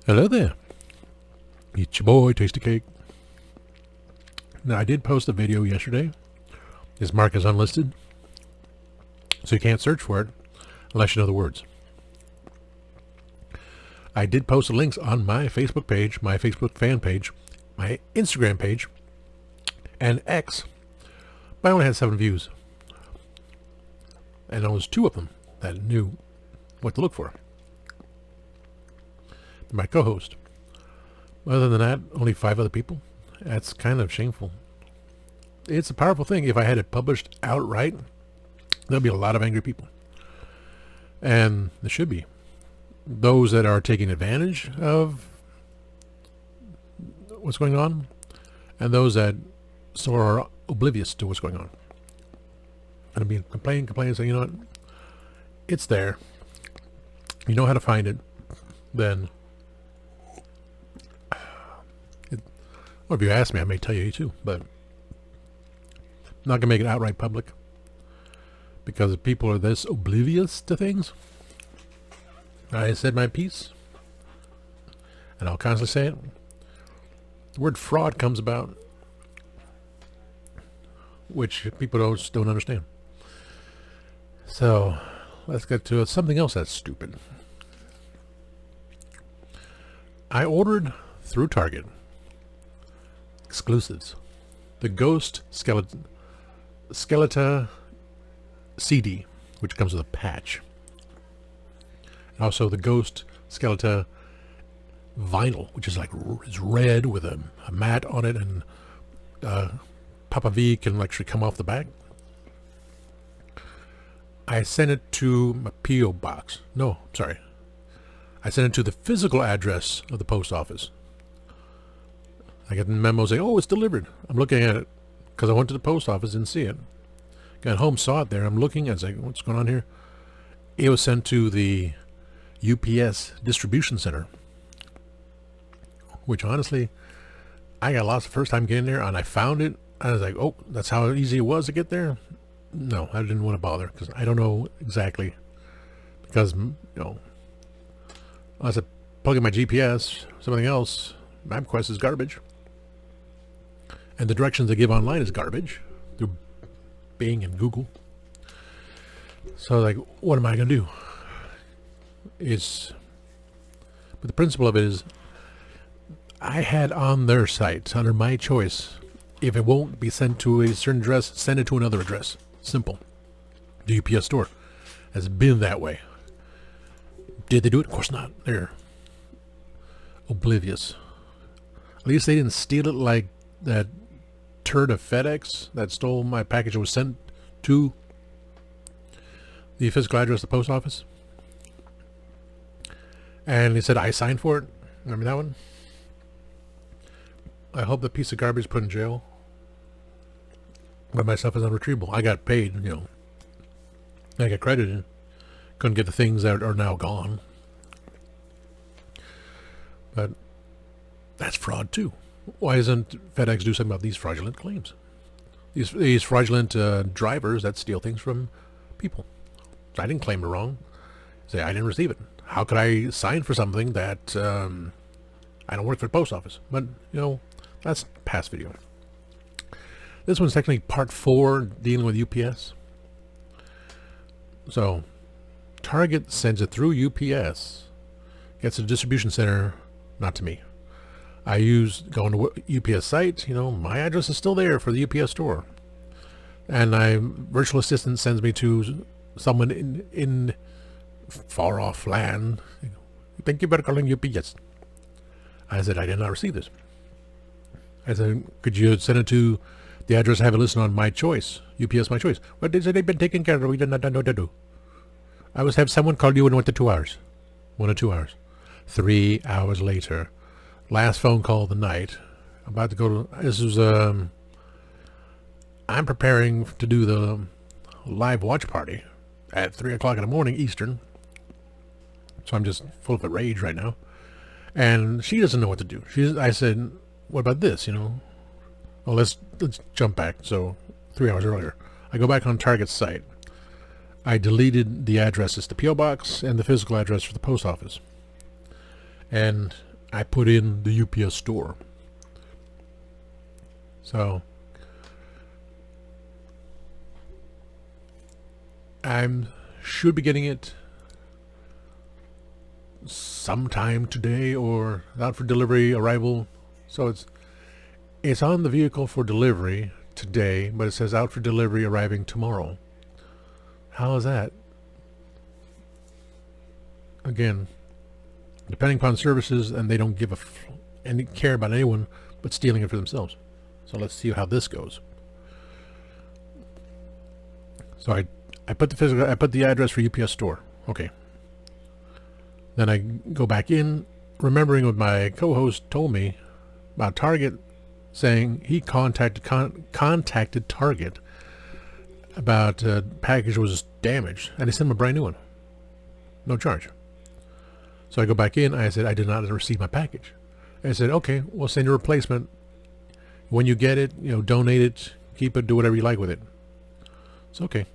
Hello there. It's your boy, Tasty Cake. Now, I did post a video yesterday. It's marked as unlisted, so you can't search for it unless you know the words. I did post the links on my Facebook page, my Facebook fan page, my Instagram page, and X, but I only had 7 views. And there was 2 of them that knew what to look for. My co-host. Other than that, only 5 other people. That's kind of shameful. It's a powerful thing. If I had it published outright, there'll be a lot of angry people. And there should be. Those that are taking advantage of what's going on, and those that still are oblivious to what's going on. And I'll be complaining, saying, you know what? It's there. You know how to find it. Then, or if you ask me, I may tell you too, but I'm not going to make it outright public. Because if people are this oblivious to things, I said my piece, and I'll constantly say it. The word fraud comes about, which people don't understand. So, let's get to something else that's stupid. I ordered through Target exclusives. The Ghost Skeleton CD, which comes with a patch. And also the Ghost Skeleton vinyl, which is like is red with a mat on it, and Papa V can actually come off the back. I sent it to my P.O. box. No, sorry. I sent it to the physical address of the post office. I get a memo saying, oh, it's delivered. I'm looking at it because I went to the post office and see it. Got home, saw it there. I'm looking, I was like, what's going on here? It was sent to the UPS distribution center, which honestly, I got lost the first time getting there, and I found it. I was like, oh, that's how easy it was to get there? No, I didn't want to bother because I don't know exactly. Because, you know, unless I plug in my GPS, something else, MapQuest is garbage. And the directions they give online is garbage through Bing and Google. So, like, what am I going to do? But the principle of it is, I had on their site, under my choice, if it won't be sent to a certain address, send it to another address. Simple. The UPS store has been that way. Did they do it? Of course not. They're oblivious. At least they didn't steal it like that turd of FedEx that stole my package and was sent to the physical address of the post office. And he said, I signed for it. Remember that one? I hope the piece of garbage put in jail. But my stuff is unretrievable. I got paid, you know. I got credited. Couldn't get the things that are now gone. But that's fraud too. Why doesn't FedEx do something about these fraudulent claims? These fraudulent drivers that steal things from people. I didn't claim it wrong. Say I didn't receive it. How could I sign for something that I don't work for the post office? But, you know, that's past video. This one's technically part 4 dealing with UPS. So, Target sends it through UPS, gets to the distribution center, not to me. I go on the UPS site, you know, my address is still there for the UPS store. And my virtual assistant sends me to someone in far off land. Thank you for calling UPS. I said, I did not receive this. I said, could you send it to the address I have it listed on My Choice, UPS My Choice? Well, they said they've been taken care of. We did not know what to do. I was have someone call you in 1 to 2 hours. 1 or 2 hours. 3 hours later. Last phone call of the night. I'm about to go to, this was, I'm preparing to do the live watch party at 3 o'clock in the morning Eastern. So I'm just full of a rage right now. And she doesn't know what to do. I said, what about this, you know? Well, let's jump back. So 3 hours earlier, I go back on Target's site. I deleted the addresses, the P.O. box and the physical address for the post office. And I put in the UPS store. So I should be getting it sometime today or out for delivery arrival. So it's on the vehicle for delivery today, but it says out for delivery arriving tomorrow. How is that? Again, depending upon services, and they don't give any care about anyone but stealing it for themselves. So let's see how this goes. So I put the address for UPS store. Okay. Then I go back in, remembering what my co-host told me about Target, saying he contacted Target about package was damaged, and they sent him a brand new one, no charge. So I go back in. I said I did not receive my package. And I said, okay, we'll send you a replacement. When you get it, donate it, keep it, do whatever you like with it. It's okay.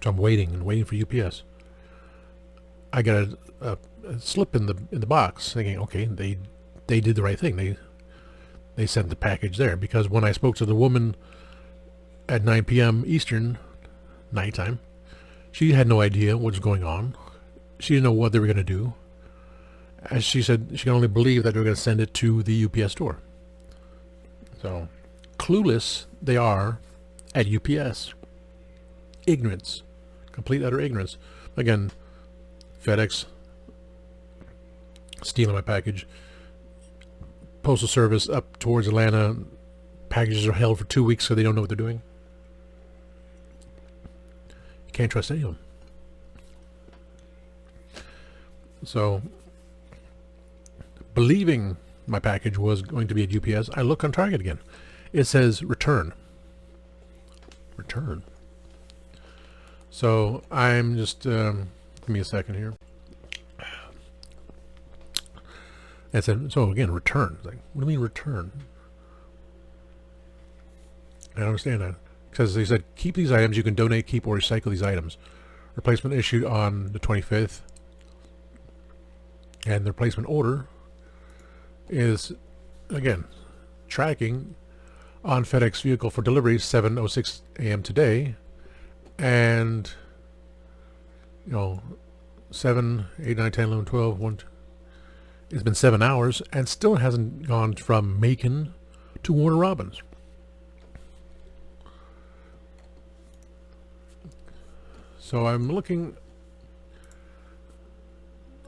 So I'm waiting for UPS. I got a slip in the box, thinking, okay, they did the right thing. They sent the package there, because when I spoke to the woman at 9 p.m. Eastern nighttime, she had no idea what was going on. She didn't know what they were going to do. As she said, she can only believe that they were going to send it to the UPS store. So clueless they are at UPS. Ignorance, complete utter ignorance. Again, FedEx stealing my package. Postal Service up towards Atlanta, packages are held for 2 weeks so they don't know what they're doing. You can't trust any of them. So, believing my package was going to be at UPS, I look on Target again. It says return. Return. So I'm just, give me a second here. And said, so again, return. Like, what do you mean return? I don't understand that. Because they said, keep these items. You can donate, keep, or recycle these items. Replacement issued on the 25th. And the replacement order is, again, tracking on FedEx vehicle for delivery 7:06 a.m. today. And, 7, 8, 9, 10, 11, 12, 1, 2. It's been 7 hours and still hasn't gone from Macon to Warner Robins. So I'm looking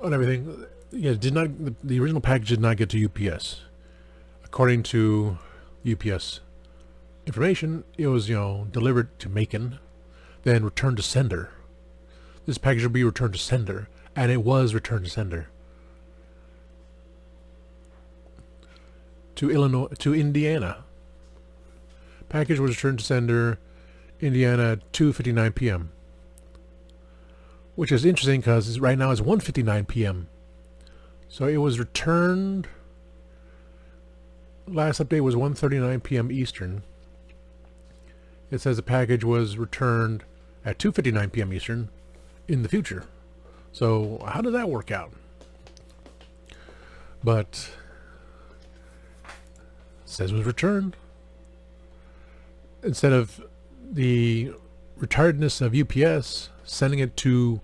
on everything. Yeah, the original package did not get to UPS. According to UPS information, it was, delivered to Macon, then returned to sender. This package will be returned to sender, and it was returned to sender. To Indiana. Package was returned to sender, Indiana, 2:59 p.m. Which is interesting because right now it's 1:59 p.m. So it was returned. Last update was 1:39 p.m. Eastern. It says the package was returned at 2:59 p.m. Eastern in the future. So how did that work out? But says it was returned. Instead of the retardedness of UPS sending it to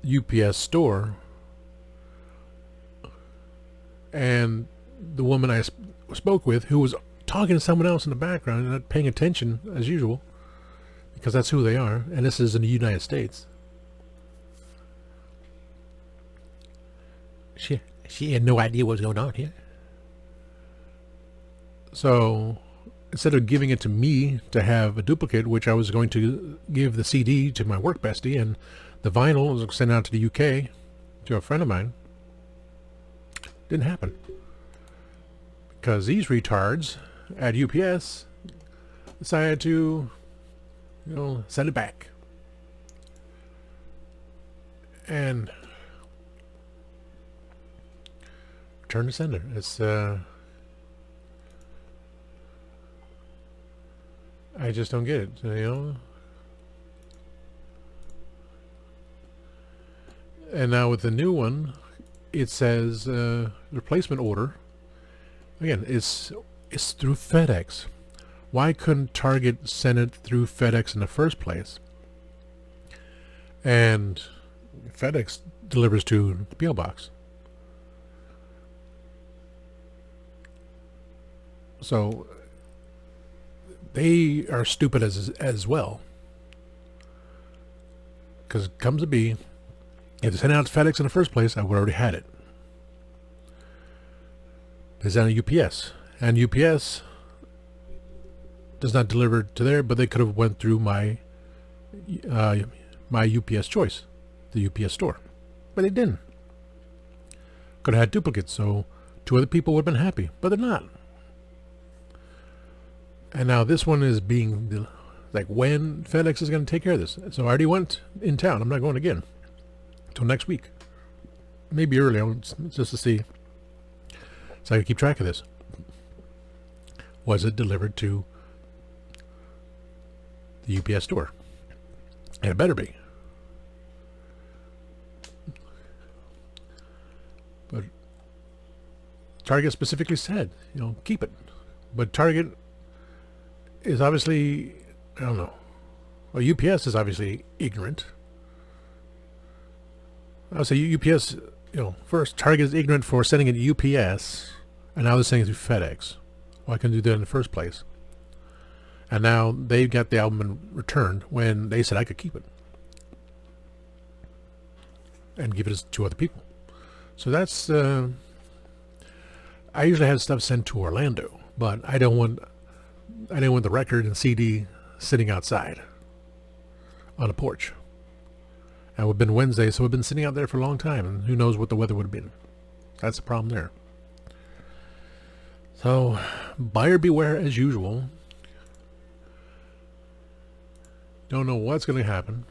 UPS store, and the woman I spoke with, who was talking to someone else in the background and not paying attention as usual, because that's who they are, and this is in the United States. She had no idea what was going on here. So instead of giving it to me to have a duplicate, which I was going to give the CD to my work bestie, and the vinyl was sent out to the UK to a friend of mine, didn't happen. Because these retards at UPS decided to, send it back. And return to sender. It's, I just don't get it, And now with the new one, it says replacement order. Again, it's through FedEx. Why couldn't Target send it through FedEx in the first place? And FedEx delivers to the PO box. So they are stupid as well. Because it comes to be, if they sent it out to FedEx in the first place, I would already had it. They sent it to UPS, and UPS does not deliver to there, but they could have went through my UPS choice, the UPS store, but they didn't. Could have had duplicates, so 2 other people would have been happy, but they're not. And now this one is being like, when FedEx is going to take care of this. So I already went in town. I'm not going again until next week, maybe early, just to see, so I can keep track of this. Was it delivered to the UPS store? And it better be. But Target specifically said, keep it. But Target is obviously, I don't know. Well, UPS is obviously ignorant. I would say UPS, first, Target is ignorant for sending it to UPS, and now they're sending it through FedEx. Why couldn't they do that in the first place? And now they've got the album returned when they said I could keep it and give it to other people. So that's, I usually have stuff sent to Orlando, but I didn't want the record and CD sitting outside on a porch. And it would have been Wednesday, so we've been sitting out there for a long time, and who knows what the weather would have been. That's the problem there. So, buyer beware as usual. Don't know what's going to happen.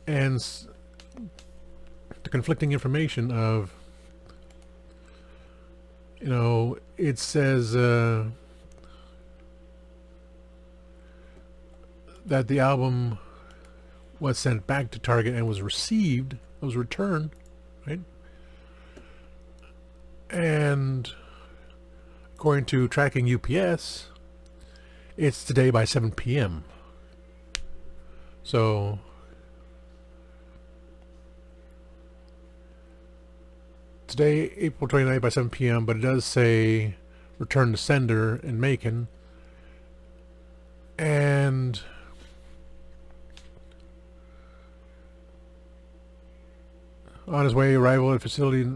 And the conflicting information of, it says that the album was sent back to Target and was returned, right? And according to tracking UPS, it's today by 7 p.m. So today, April 29th by 7 p.m., but it does say return to sender in Macon. And on his way, arrival at facility.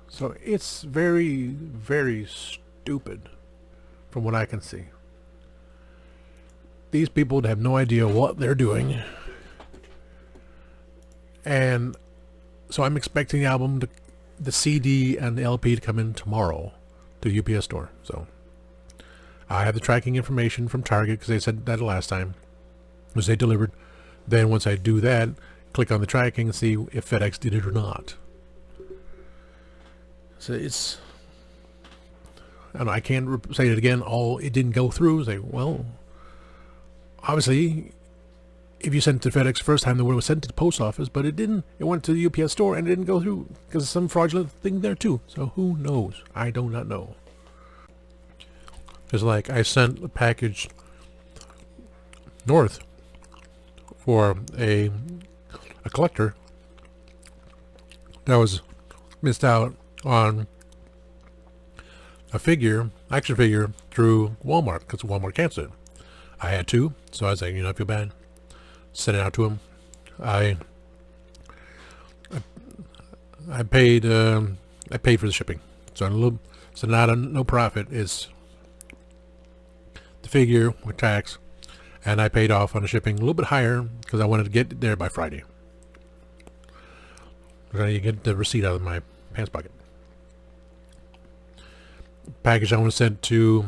So it's very, very stupid from what I can see. These people have no idea what they're doing. And so I'm expecting the CD and the LP to come in tomorrow to the UPS store. So I have the tracking information from Target because they said that last time was they delivered. Then once I do that, click on the tracking and see if FedEx did it or not. So it's, I don't know, I can't say it again. It didn't go through. Say, well, obviously, if you sent it to FedEx the first time, they would have sent it to the post office, but it didn't. It went to the UPS store and it didn't go through because there's some fraudulent thing there too. So who knows? I do not know. It's like I sent a package north for a collector that was missed out on action figure through Walmart because Walmart canceled it. I had to, so I was like, I feel bad. Sent it out to him. I paid for the shipping, so no profit is the figure with tax, and I paid off on the shipping a little bit higher because I wanted to get it there by Friday. I need to get the receipt out of my pants pocket. Package I want to send to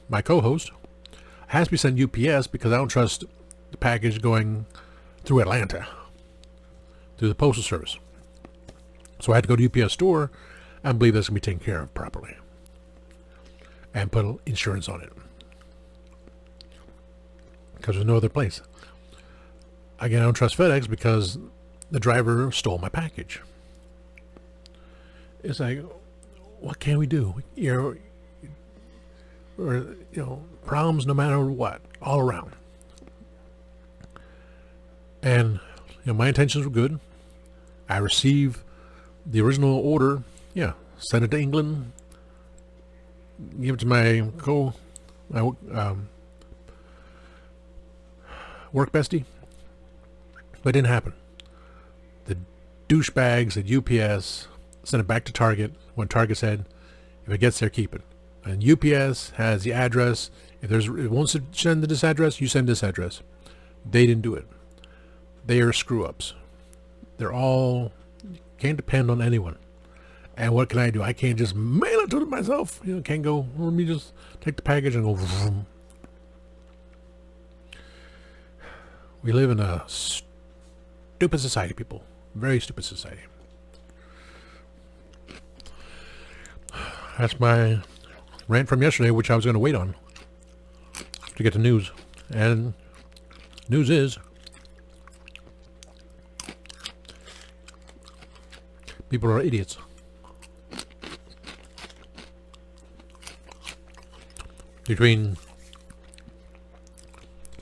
my co-host has to be sent UPS because I don't trust the package going through Atlanta through the postal service. So I had to go to UPS store and believe that's going to be taken care of properly and put insurance on it because there's no other place. Again, I don't trust FedEx because the driver stole my package. It's like, what can we do? Problems no matter what, all around. And my intentions were good. I received the original order. Yeah, send it to England. Give it to my work bestie. But it didn't happen. The douchebags at UPS sent it back to Target when Target said, if it gets there, keep it. And UPS has the address. If it wants to send to this address, you send this address. They didn't do it. They are screw-ups. They're all, can't depend on anyone. And what can I do? I can't just mail it to them myself. Can't go, let me just take the package and go. Vroom. We live in a stupid society, people. Very stupid society. That's my rant from yesterday, which I was going to wait on to get the news. And news is people are idiots. Between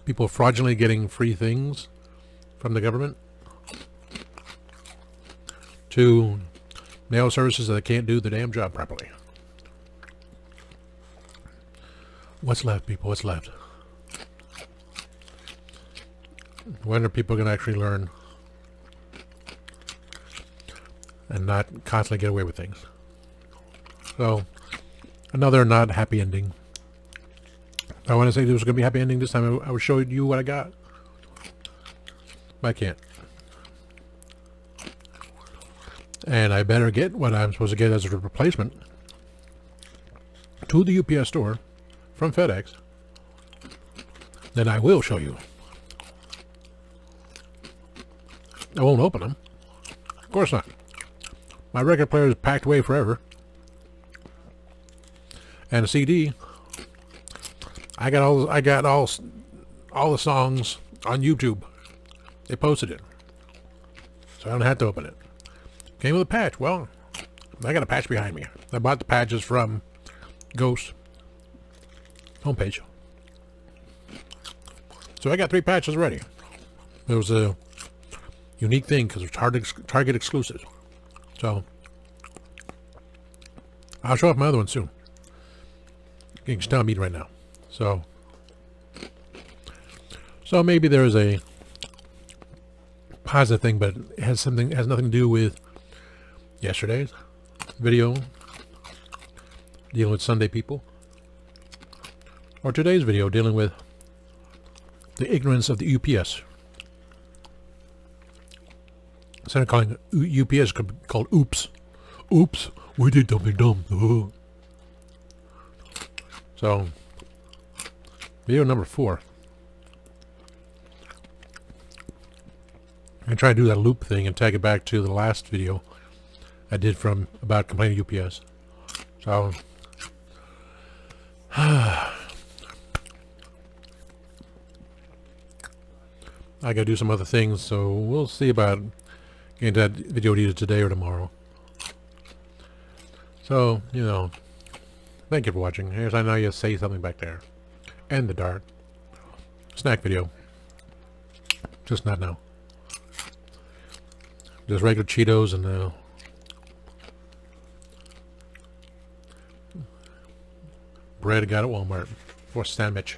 people fraudulently getting free things from the government to mail services that can't do the damn job properly. What's left, people? What's left? When are people going to actually learn and not constantly get away with things? So, another not happy ending. I want to say there was going to be a happy ending this time. I would show you what I got. But I can't. And I better get what I'm supposed to get as a replacement to the UPS store from FedEx. Then I will show you. I won't open them. Of course not. My record player is packed away forever. And a CD. I got all the songs on YouTube. They posted it. So I don't have to open it. Came with a patch. Well, I got a patch behind me. I bought the patches from Ghost homepage. So I got 3 patches already. It was a unique thing because it's Target exclusive. So I'll show off my other one soon. Getting stomach meat right now. So maybe there is a positive thing, but it has nothing to do with yesterday's video dealing with Sunday people, or today's video dealing with the ignorance of the UPS. Instead of calling UPS called oops. Oops, we did something dumb. So, video number 4. I try to do that loop thing and tag it back to the last video I did about complaining UPS. So, I gotta do some other things, so we'll see about getting that video either today or tomorrow. So, thank you for watching. Here's, I know you say something back there. And the dark. Snack video. Just not now. Just regular Cheetos and bread I got at Walmart for a sandwich.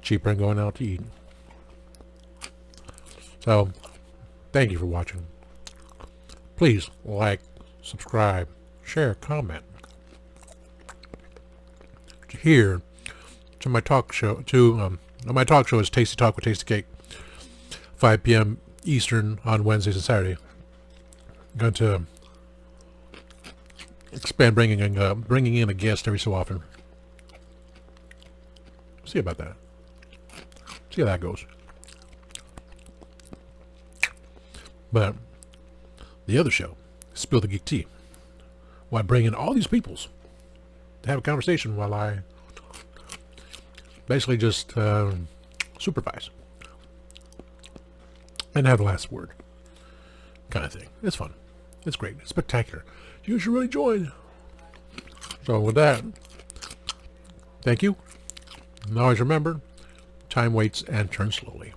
Cheaper than going out to eat. So, thank you for watching. Please like, subscribe, share, comment. Here to my talk show. My talk show is Tasty Talk with Tasty Cake. 5 p.m. Eastern on Wednesdays and Saturday. I'm going to expand bringing in a guest every so often. See about that. See how that goes. But the other show, Spill the Geek Tea, where I bring in all these peoples to have a conversation while I Basically just supervise and have the last word kind of thing. It's fun. It's great. It's spectacular. You should really join. So with that, thank you. And always remember, time waits and turns slowly.